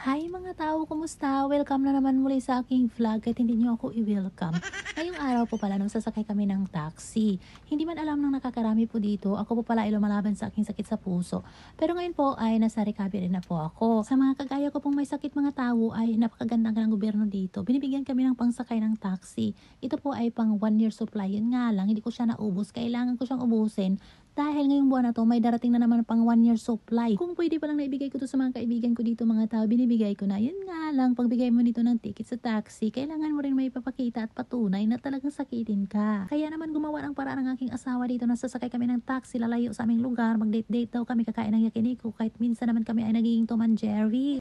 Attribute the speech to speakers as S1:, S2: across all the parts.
S1: Hi mga tao, kumusta? Welcome na naman muli sa aking vlog kahit hindi nyo ako i-welcome. Ngayong araw po pala nung sasakay kami ng taxi. Hindi man alam ng nakakarami po dito, ako po pala ay lumalaban sa aking sakit sa puso. Pero ngayon po ay nasa recovery na po ako. Sa mga kagaya ko pong may sakit mga tao ay napakaganda ng gobyerno dito. Binibigyan kami ng pangsakay ng taxi. Ito po ay pang 1 year supply. Yun nga lang, hindi ko siya naubos. Kailangan ko siyang ubusin. Dahil ngayong buwan na to, may darating na naman pang 1 year supply. Kung pwede palang naibigay ko to sa mga kaibigan ko dito mga tao, binibigay ko na. Yun nga lang, pagbigay mo nito ng ticket sa taxi, kailangan mo rin may papakita at patunay na talagang sakitin ka. Kaya naman gumawa ng paraan ng aking asawa dito na sasakay kami ng taxi, lalayo sa aming lugar, mag-date-date daw kami, kakain ng yakiniku, kahit minsan naman kami ay nagiging Tom and Jerry.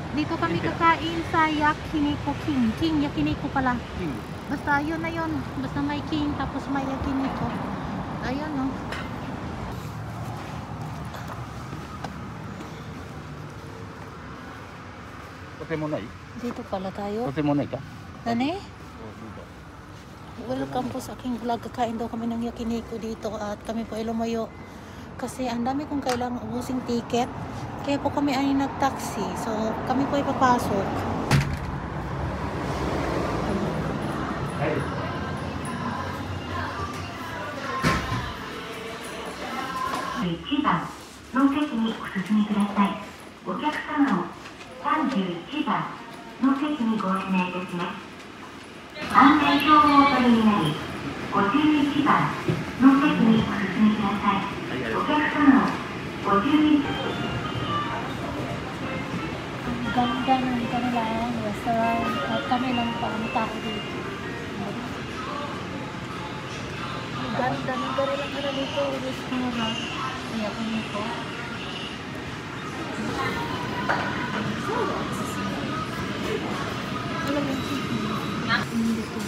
S1: Dito kami kakain sa yakiniku King yakiniku pala. Basta yun na yun. Basta may king tapos may yakiniku. Ayun no. Dito pala tayo. Nani? Welcome po sa aking vlog. Kakain daw kami ng yakiniku dito at kami po ay lumayo. Kasi ang dami kong kailangang ubusing ticket. Kaya po kami ay nag-taxi. So kami po ay papasok.1
S2: 番の席にお進みください。お客様を31番の席にご案内いたします。案内表をお取りになり、51番の席にお進みください。お客様を51Ang
S1: ganda ng kanilang restaurant at kami lang pa ang tao dito. Ang ganda ng kanilang ano dito, restaurant. Kaya kami po. Alam mo yung dito.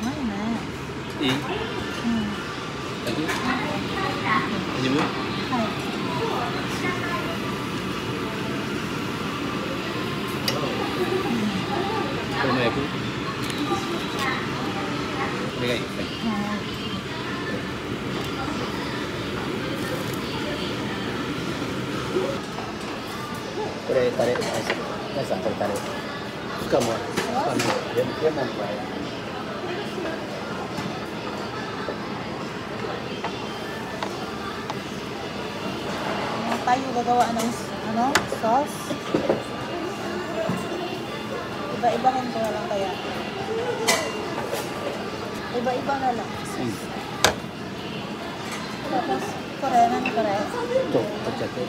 S1: Ay na.
S3: Ini mo?
S1: Ay.
S3: Ano mo ako? Bigay. Tarik. Tarik. Suka mo. Dia mau buat.
S1: Tayo gagawa ng sauce. Iba-ibahin ko na lang kaya. Iba-iba na lang. Tapos, koreanan ni korea.
S3: Ito, pagkate.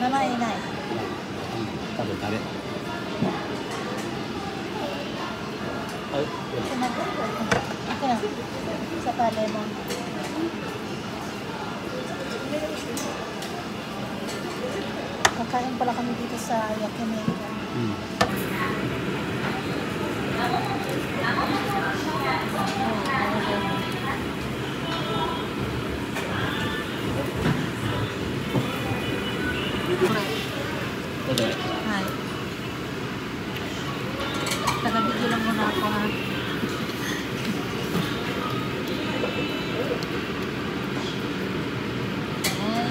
S1: Nanay.
S3: Tarik. Ay,
S1: Ito na. Isa pa lemon. Kakain pala kami dito sa yakiniku. Hi. Taga-video lang muna ako ha.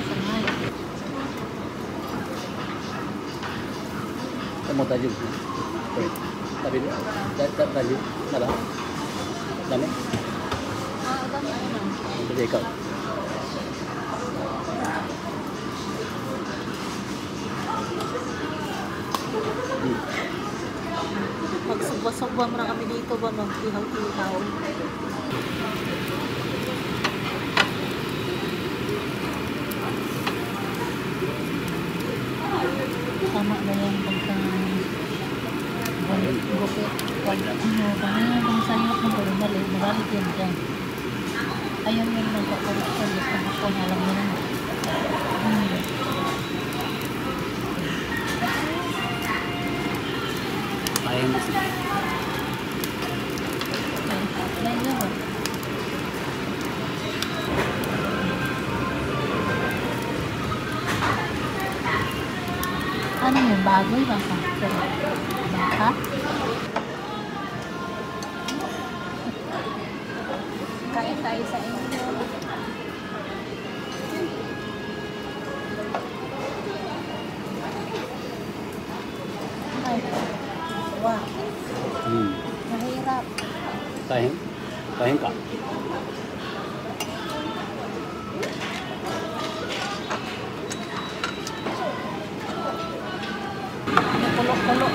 S1: Sanay.
S3: mau tajuk. Tapi tajuk salah. Dami.
S1: Dami ako lang.
S3: Jadi ikaw.
S1: Magsugba-sugba mo na kami dito ba mag-ihaw-ihaw. Tama na yung pagka-gupit. Bang sayot ng balik yan dyan. Ayun yung nagka-correction. Gusto ko alam mo na.
S3: Ayun mo siya. Ano yun? Bagoy ba ka? Baka? Kain tayo sa inyo. 大変大変か。
S1: Kulo-kulo.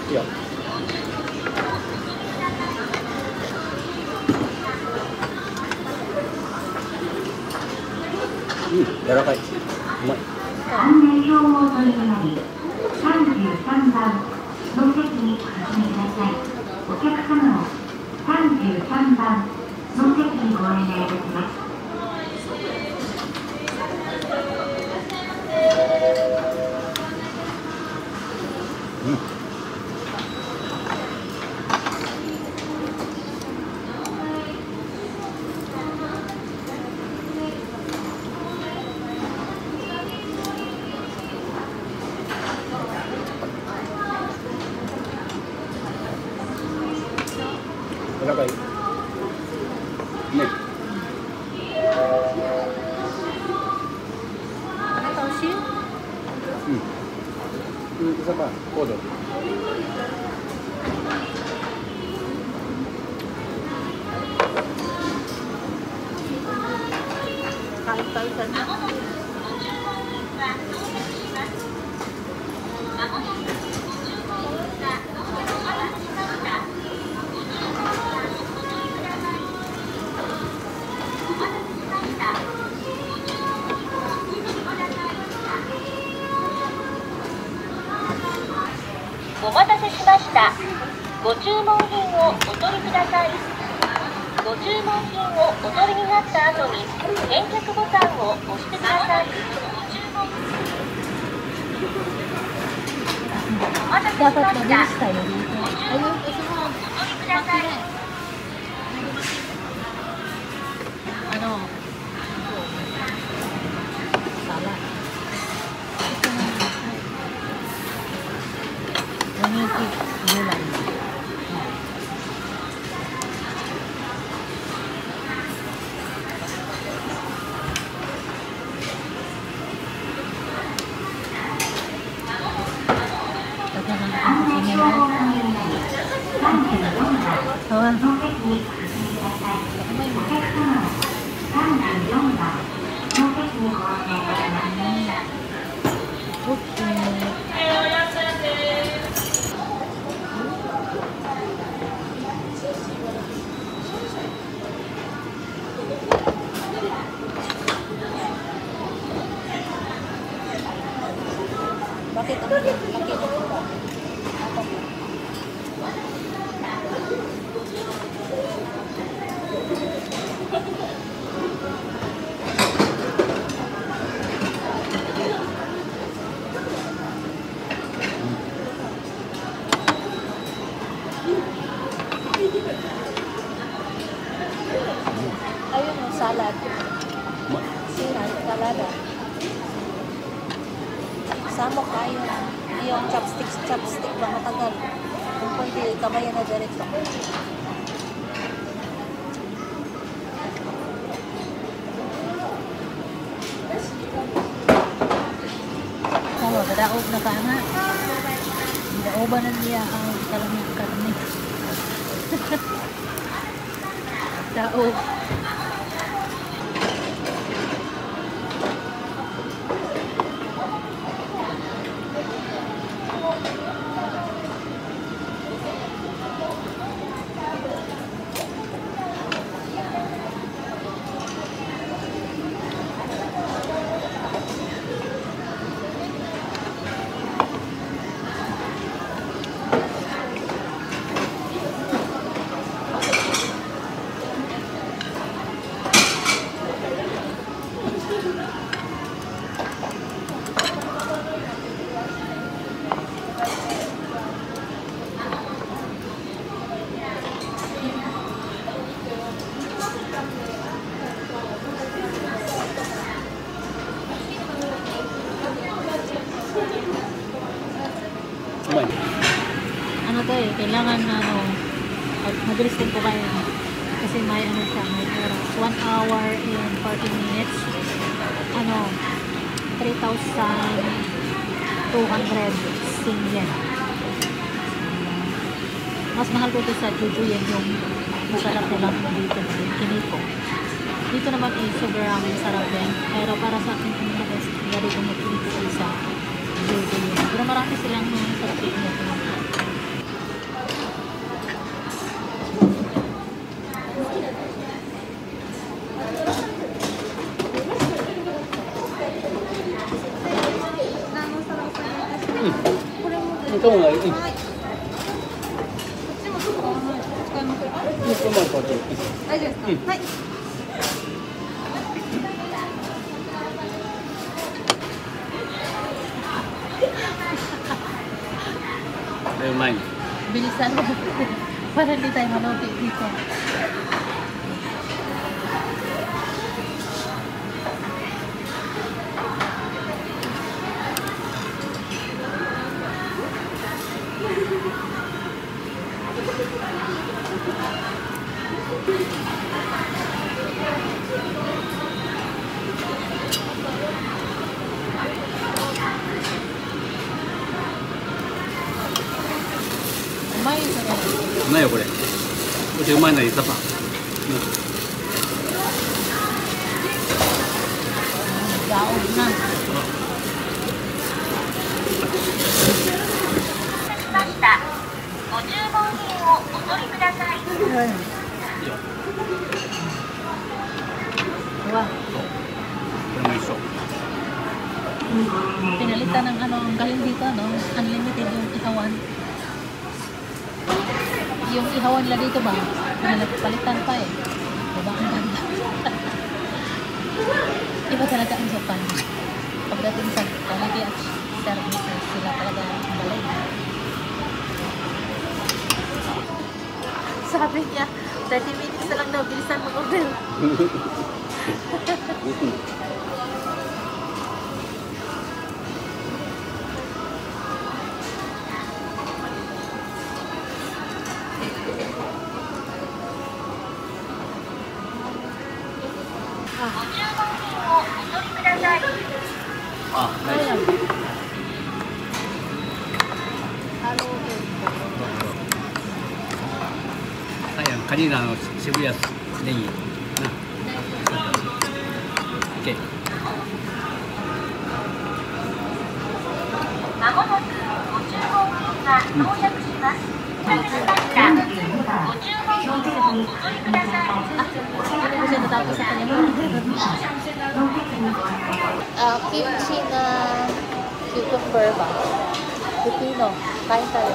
S3: Iya. Barakai. Umay.
S2: 案内表をお取りになり、33番の席にお進みください。お客様を33番の席にご案内いたします。
S3: Barakai. Umay.
S1: Ano to, Shin?
S3: Isa pa. Kodo.
S1: Kahit tayo sa na.
S2: お待たせしました。ご注文品をお取りください。ご注文品をお取りになった後に返却ボタンを押してください。お待たせしま
S1: Dapat
S2: した。
S1: mabilis tayo dito.
S2: ご注文品をお取りください。
S1: Ano? Sala. Ito na. Nangitik. Gulay. Hawa.
S2: の席にお進みください。お客様を34番の席にご案内いたします。
S1: Okay. Bakit ang laki nito? Ayun yung salad. Salad, salada. Samok kayo. Yung chopstick ba matagal. Kung pwede, kabayan na diretso. Oh, dadaog na ka na. Daoban na niya ang kalamig karne. Daog. Ano to eh, kailangan mabilis din po kayo. Kasi may ano siya, may oras. 1 hour and 40 minutes. Ano, 3,200 Sing yen. Mas mahal ko sa Jeju yan yung masarap nilang dito na yung Kiniko. Dito naman sobrang masarap din. Pero para sa akin, kung na-best, gari ko mag-Kiniko sa Jeju yan. Pero marami silang sarap dito na Kiniko.
S3: Ito mo nga. Ito mo nga.
S4: 大丈夫ですか？はい。
S3: うまいね。
S1: Bilisan mo. Para hindi tayo maluti dito. Umay ito na.
S3: うまいよこれ。これうまいのいさぱ。
S1: Gaog na.
S2: ましたご注文品をお取りください
S1: Wow.
S3: これも一緒。
S1: Pinalitan ng ano, ang galing dito, no? Unlimited yung ihawan. Yung ihawan nila dito ba? Pinalitan pa eh. Diba? Ang ganda. Iba talaga ang Japan. Pagdating sa quality at services, sila talaga ang galing. Sabi niya, 30 minutes na lang daw, bilisan mag-order.
S3: Ah, nice.
S1: Ayan. Hello.
S3: Ayan, kanina no Shibuya deいいな。OK。
S2: まもなくご注文品が到着します。ご注文品をお取りください。
S1: Ano ko siya natapos sa kanya? Kimchi na cucumber ba? Pipino. Kain tayo.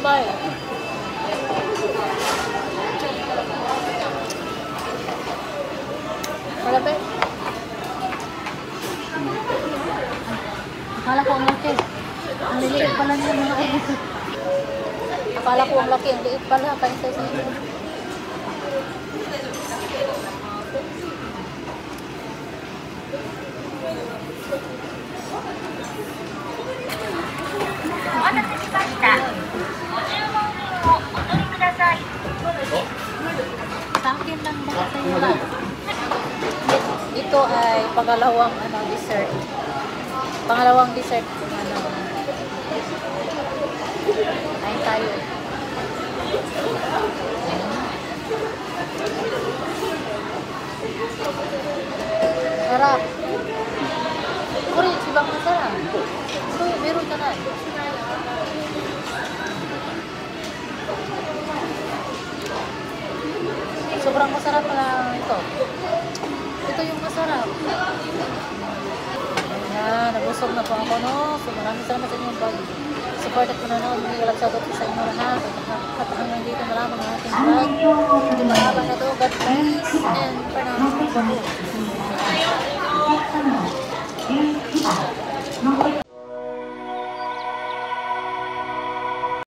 S1: Bye. Malapit. Akala ko ang laki. Ang liliit pala niya mga ito. Akala ko ang laki. Ang liit pala. Kain tayo sa inyo. Sa akin lang ba sa iyo lang? Ito ay pangalawang dessert. Pangalawang dessert kung ano. Kain tayo. Sarap. Kuri, sibang masarap. Ito, meron ka na. Sobrang masarap pala ito. Ito yung masarap. Ayan, nabusog na po ako, no? So, maraming salamat sa inyong pag-support at manonood. Hindi ka lang shoutout sa inyo lahat. At hanggang dito na lamang ang ating vlog. Hindi mahaba na to. God bless. And for now,